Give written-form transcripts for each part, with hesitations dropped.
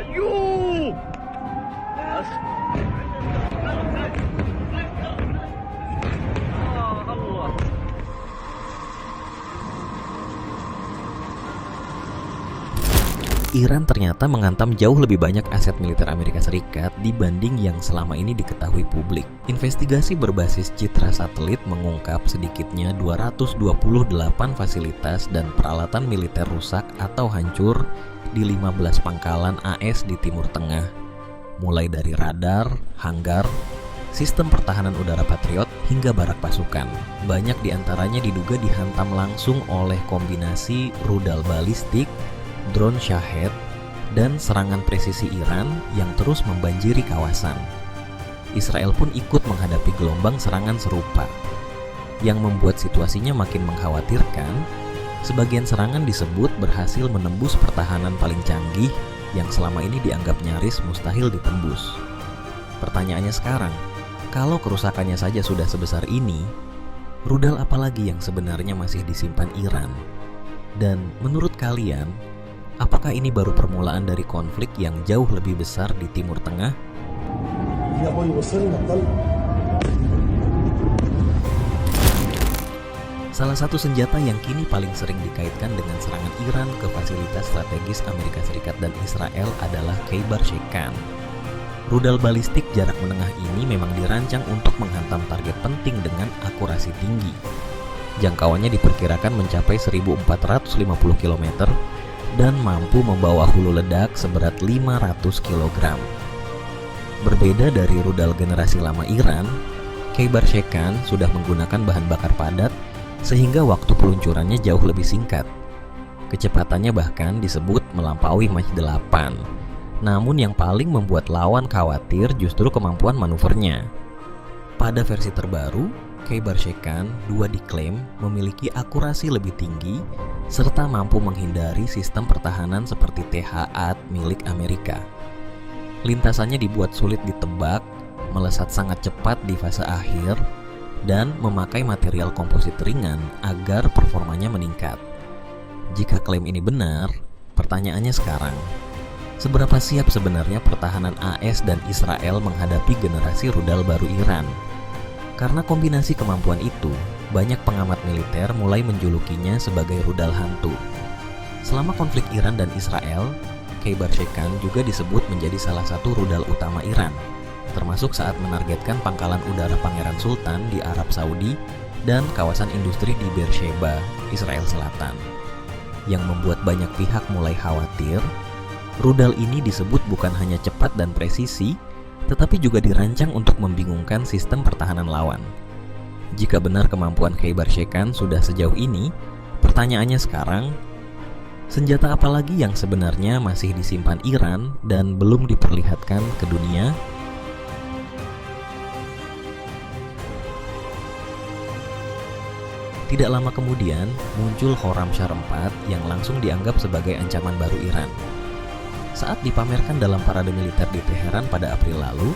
Maju! Allah. Iran ternyata menghantam jauh lebih banyak aset militer Amerika Serikat dibanding yang selama ini diketahui publik. Investigasi berbasis citra satelit mengungkap sedikitnya 228 fasilitas dan peralatan militer rusak atau hancur di 15 pangkalan AS di Timur Tengah, mulai dari radar, hanggar, sistem pertahanan udara Patriot, hingga barak pasukan. Banyak diantaranya diduga dihantam langsung oleh kombinasi rudal balistik, drone Shahed, dan serangan presisi Iran yang terus membanjiri kawasan. Israel pun ikut menghadapi gelombang serangan serupa. Yang membuat situasinya makin mengkhawatirkan, sebagian serangan disebut berhasil menembus pertahanan paling canggih yang selama ini dianggap nyaris mustahil ditembus. Pertanyaannya sekarang, kalau kerusakannya saja sudah sebesar ini, rudal apa lagi yang sebenarnya masih disimpan Iran? Dan menurut kalian, apakah ini baru permulaan dari konflik yang jauh lebih besar di Timur Tengah? Salah satu senjata yang kini paling sering dikaitkan dengan serangan Iran ke fasilitas strategis Amerika Serikat dan Israel adalah Khaybar Sheikhan. Rudal balistik jarak menengah ini memang dirancang untuk menghantam target penting dengan akurasi tinggi. Jangkauannya diperkirakan mencapai 1.450 km dan mampu membawa hulu ledak seberat 500 kg. Berbeda dari rudal generasi lama Iran, Khaybar Sheikhan sudah menggunakan bahan bakar padat sehingga waktu peluncurannya jauh lebih singkat. Kecepatannya bahkan disebut melampaui Mach 8. Namun yang paling membuat lawan khawatir justru kemampuan manuvernya. Pada versi terbaru, Khaybar Sheikhan 2 diklaim memiliki akurasi lebih tinggi serta mampu menghindari sistem pertahanan seperti THAAD milik Amerika. Lintasannya dibuat sulit ditebak, melesat sangat cepat di fase akhir, dan memakai material komposit ringan agar performanya meningkat. Jika klaim ini benar, pertanyaannya sekarang, seberapa siap sebenarnya pertahanan AS dan Israel menghadapi generasi rudal baru Iran? Karena kombinasi kemampuan itu, banyak pengamat militer mulai menjulukinya sebagai rudal hantu. Selama konflik Iran dan Israel, Khaybar Sheikhan juga disebut menjadi salah satu rudal utama Iran, termasuk saat menargetkan pangkalan udara Pangeran Sultan di Arab Saudi dan kawasan industri di Beersheba, Israel Selatan. Yang membuat banyak pihak mulai khawatir, rudal ini disebut bukan hanya cepat dan presisi, tetapi juga dirancang untuk membingungkan sistem pertahanan lawan. Jika benar kemampuan Khaybar Sheikhan sudah sejauh ini, pertanyaannya sekarang, senjata apa lagi yang sebenarnya masih disimpan Iran dan belum diperlihatkan ke dunia? Tidak lama kemudian, muncul Khorramshahr 4 yang langsung dianggap sebagai ancaman baru Iran. Saat dipamerkan dalam parade militer di Teheran pada April lalu,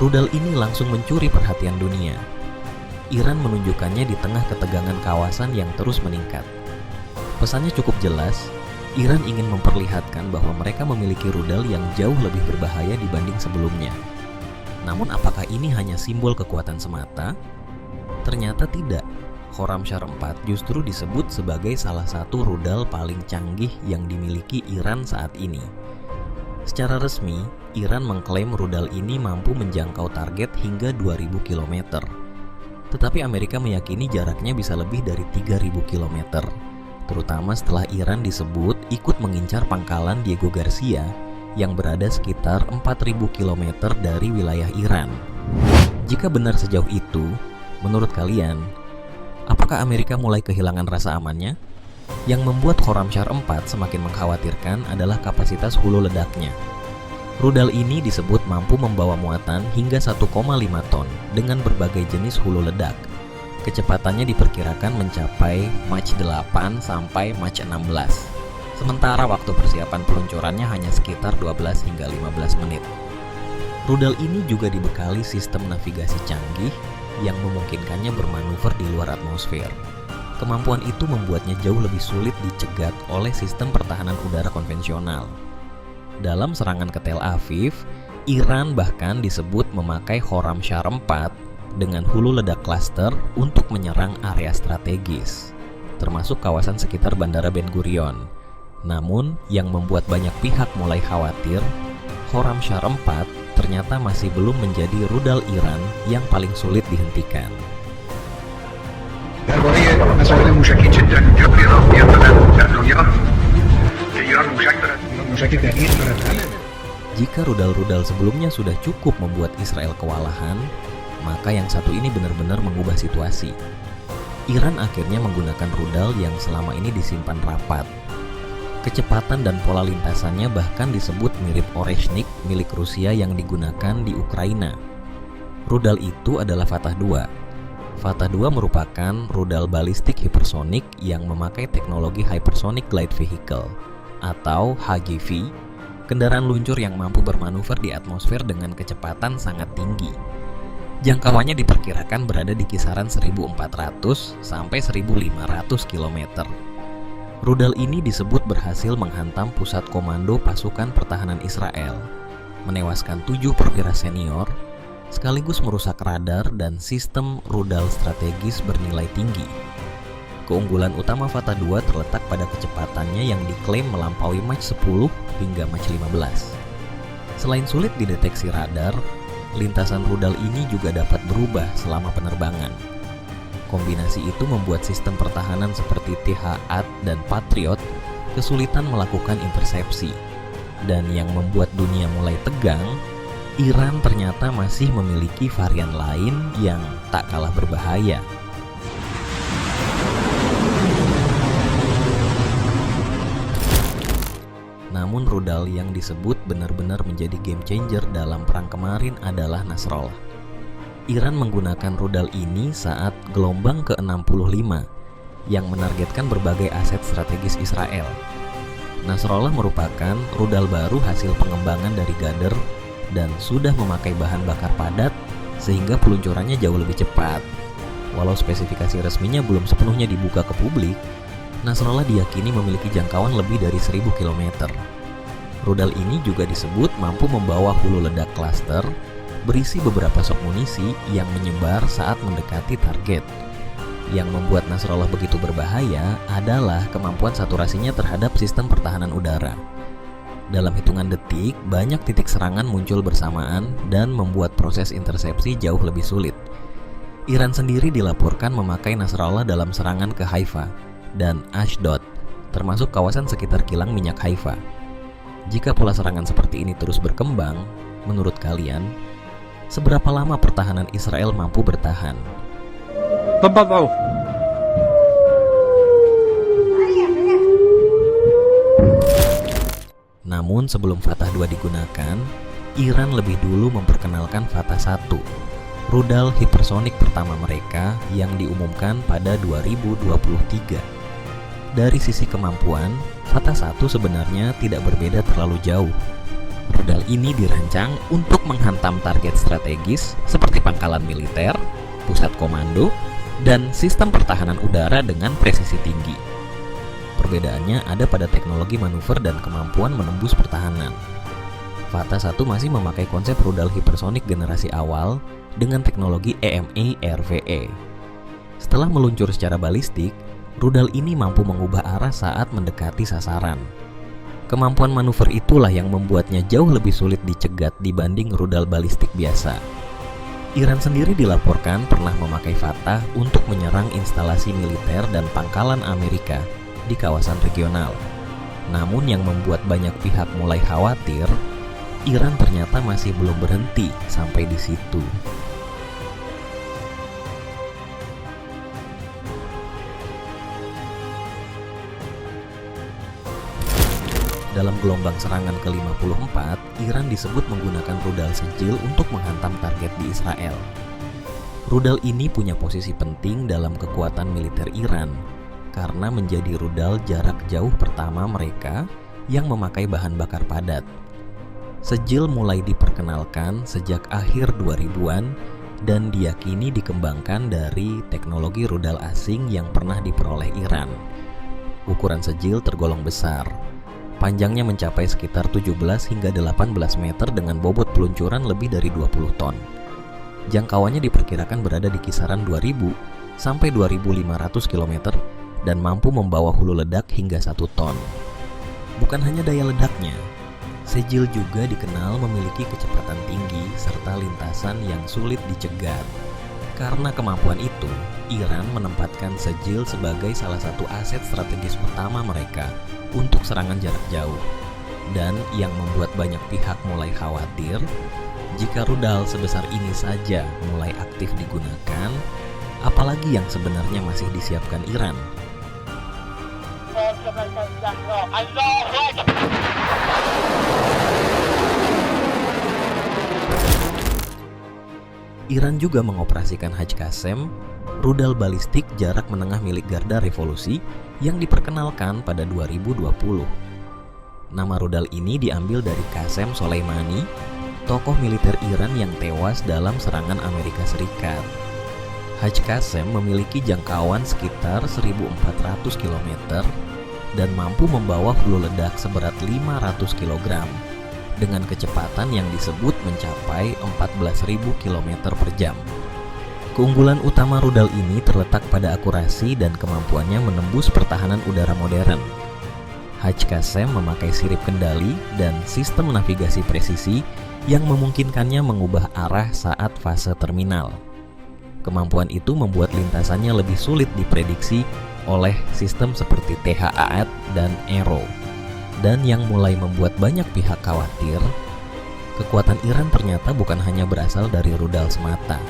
rudal ini langsung mencuri perhatian dunia. Iran menunjukkannya di tengah ketegangan kawasan yang terus meningkat. Pesannya cukup jelas, Iran ingin memperlihatkan bahwa mereka memiliki rudal yang jauh lebih berbahaya dibanding sebelumnya. Namun apakah ini hanya simbol kekuatan semata? Ternyata tidak. Khorramshahr 4 justru disebut sebagai salah satu rudal paling canggih yang dimiliki Iran saat ini. Secara resmi, Iran mengklaim rudal ini mampu menjangkau target hingga 2000 km. Tetapi Amerika meyakini jaraknya bisa lebih dari 3000 km, terutama setelah Iran disebut ikut mengincar pangkalan Diego Garcia yang berada sekitar 4000 km dari wilayah Iran. Jika benar sejauh itu, menurut kalian, apakah Amerika mulai kehilangan rasa amannya? Yang membuat Khorramshahr 4 semakin mengkhawatirkan adalah kapasitas hulu ledaknya. Rudal ini disebut mampu membawa muatan hingga 1,5 ton dengan berbagai jenis hulu ledak. Kecepatannya diperkirakan mencapai Mach 8 sampai Mach 16. Sementara waktu persiapan peluncurannya hanya sekitar 12 hingga 15 menit. Rudal ini juga dibekali sistem navigasi canggih yang memungkinkannya bermanuver di luar atmosfer. Kemampuan itu membuatnya jauh lebih sulit dicegat oleh sistem pertahanan udara konvensional. Dalam serangan ke Tel Aviv, Iran bahkan disebut memakai Khorramshahr 4 dengan hulu ledak klaster untuk menyerang area strategis, termasuk kawasan sekitar Bandara Ben Gurion. Namun, yang membuat banyak pihak mulai khawatir, Khorramshahr 4 ternyata masih belum menjadi rudal Iran yang paling sulit dihentikan. Jika rudal-rudal sebelumnya sudah cukup membuat Israel kewalahan, maka yang satu ini benar-benar mengubah situasi. Iran akhirnya menggunakan rudal yang selama ini disimpan rapat. Kecepatan dan pola lintasannya bahkan disebut mirip Oreshnik milik Rusia yang digunakan di Ukraina. Rudal itu adalah Fatah 2. Fatah 2 merupakan rudal balistik hipersonik yang memakai teknologi Hypersonic Glide Vehicle atau HGV, kendaraan luncur yang mampu bermanuver di atmosfer dengan kecepatan sangat tinggi. Jangkauannya diperkirakan berada di kisaran 1.400 sampai 1.500 km. Rudal ini disebut berhasil menghantam pusat komando pasukan pertahanan Israel, menewaskan 7 perwira senior, sekaligus merusak radar dan sistem rudal strategis bernilai tinggi. Keunggulan utama Fatah 2 terletak pada kecepatannya yang diklaim melampaui Mach 10 hingga Mach 15. Selain sulit dideteksi radar, lintasan rudal ini juga dapat berubah selama penerbangan. Kombinasi itu membuat sistem pertahanan seperti THAAD dan Patriot kesulitan melakukan intersepsi. Dan yang membuat dunia mulai tegang, Iran ternyata masih memiliki varian lain yang tak kalah berbahaya. Namun rudal yang disebut benar-benar menjadi game changer dalam perang kemarin adalah Nasrallah. Iran menggunakan rudal ini saat gelombang ke-65 yang menargetkan berbagai aset strategis Israel. Nasrallah merupakan rudal baru hasil pengembangan dari Ghadar dan sudah memakai bahan bakar padat sehingga peluncurannya jauh lebih cepat. Walau spesifikasi resminya belum sepenuhnya dibuka ke publik, Nasrallah diyakini memiliki jangkauan lebih dari 1.000 km. Rudal ini juga disebut mampu membawa hulu ledak klaster berisi beberapa sok munisi yang menyebar saat mendekati target. Yang membuat Nasrallah begitu berbahaya adalah kemampuan saturasinya terhadap sistem pertahanan udara. Dalam hitungan detik, banyak titik serangan muncul bersamaan dan membuat proses intersepsi jauh lebih sulit. Iran sendiri dilaporkan memakai Nasrallah dalam serangan ke Haifa dan Ashdod, termasuk kawasan sekitar kilang minyak Haifa. Jika pola serangan seperti ini terus berkembang, menurut kalian, seberapa lama pertahanan Israel mampu bertahan? Namun sebelum Fatah 2 digunakan, Iran lebih dulu memperkenalkan Fatah 1, rudal hipersonik pertama mereka yang diumumkan pada 2023. Dari sisi kemampuan, Fatah 1 sebenarnya tidak berbeda terlalu jauh. Rudal ini dirancang untuk menghantam target strategis seperti pangkalan militer, pusat komando, dan sistem pertahanan udara dengan presisi tinggi. Perbedaannya ada pada teknologi manuver dan kemampuan menembus pertahanan. Fatah 1 masih memakai konsep rudal hipersonik generasi awal dengan teknologi EMA/RVE. Setelah meluncur secara balistik, rudal ini mampu mengubah arah saat mendekati sasaran. Kemampuan manuver itulah yang membuatnya jauh lebih sulit dicegat dibanding rudal balistik biasa. Iran sendiri dilaporkan pernah memakai Fatah untuk menyerang instalasi militer dan pangkalan Amerika di kawasan regional. Namun yang membuat banyak pihak mulai khawatir, Iran ternyata masih belum berhenti sampai di situ. Dalam gelombang serangan ke-54, Iran disebut menggunakan rudal Sejil untuk menghantam target di Israel. Rudal ini punya posisi penting dalam kekuatan militer Iran karena menjadi rudal jarak jauh pertama mereka yang memakai bahan bakar padat. Sejil mulai diperkenalkan sejak akhir 2000-an dan diyakini dikembangkan dari teknologi rudal asing yang pernah diperoleh Iran. Ukuran Sejil tergolong besar. Panjangnya mencapai sekitar 17 hingga 18 meter dengan bobot peluncuran lebih dari 20 ton. Jangkauannya diperkirakan berada di kisaran 2000 sampai 2500 km dan mampu membawa hulu ledak hingga 1 ton. Bukan hanya daya ledaknya, Sejil juga dikenal memiliki kecepatan tinggi serta lintasan yang sulit dicegat. Karena kemampuan itu, Iran menempatkan Sejil sebagai salah satu aset strategis utama mereka untuk serangan jarak jauh. Dan yang membuat banyak pihak mulai khawatir, jika rudal sebesar ini saja mulai aktif digunakan, apalagi yang sebenarnya masih disiapkan Iran. Iran juga mengoperasikan Haj Qasem, rudal balistik jarak menengah milik Garda Revolusi yang diperkenalkan pada 2020. Nama rudal ini diambil dari Qasem Soleimani, tokoh militer Iran yang tewas dalam serangan Amerika Serikat. Haj Qasem memiliki jangkauan sekitar 1.400 km dan mampu membawa hulu ledak seberat 500 kg dengan kecepatan yang disebut mencapai 14.000 km per jam. Keunggulan utama rudal ini terletak pada akurasi dan kemampuannya menembus pertahanan udara modern. Haj Qasem memakai sirip kendali dan sistem navigasi presisi yang memungkinkannya mengubah arah saat fase terminal. Kemampuan itu membuat lintasannya lebih sulit diprediksi oleh sistem seperti THAAD dan Aero. Dan yang mulai membuat banyak pihak khawatir, kekuatan Iran ternyata bukan hanya berasal dari rudal semata.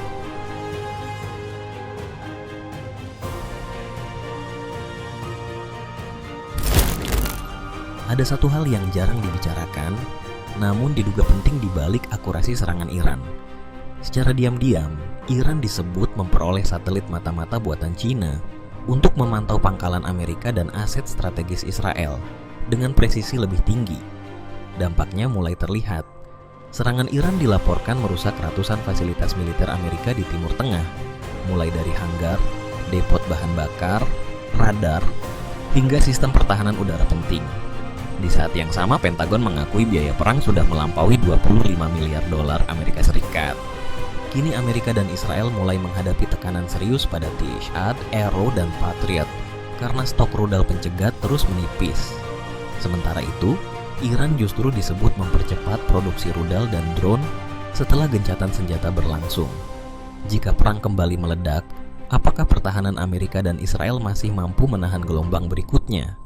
Ada satu hal yang jarang dibicarakan, namun diduga penting di balik akurasi serangan Iran. Secara diam-diam, Iran disebut memperoleh satelit mata-mata buatan Cina untuk memantau pangkalan Amerika dan aset strategis Israel dengan presisi lebih tinggi. Dampaknya mulai terlihat. Serangan Iran dilaporkan merusak ratusan fasilitas militer Amerika di Timur Tengah, mulai dari hanggar, depot bahan bakar, radar, hingga sistem pertahanan udara penting. Di saat yang sama, Pentagon mengakui biaya perang sudah melampaui 25 miliar dolar Amerika Serikat. Kini Amerika dan Israel mulai menghadapi tekanan serius pada THAAD, Aero, dan Patriot karena stok rudal pencegat terus menipis. Sementara itu, Iran justru disebut mempercepat produksi rudal dan drone setelah gencatan senjata berlangsung. Jika perang kembali meledak, apakah pertahanan Amerika dan Israel masih mampu menahan gelombang berikutnya?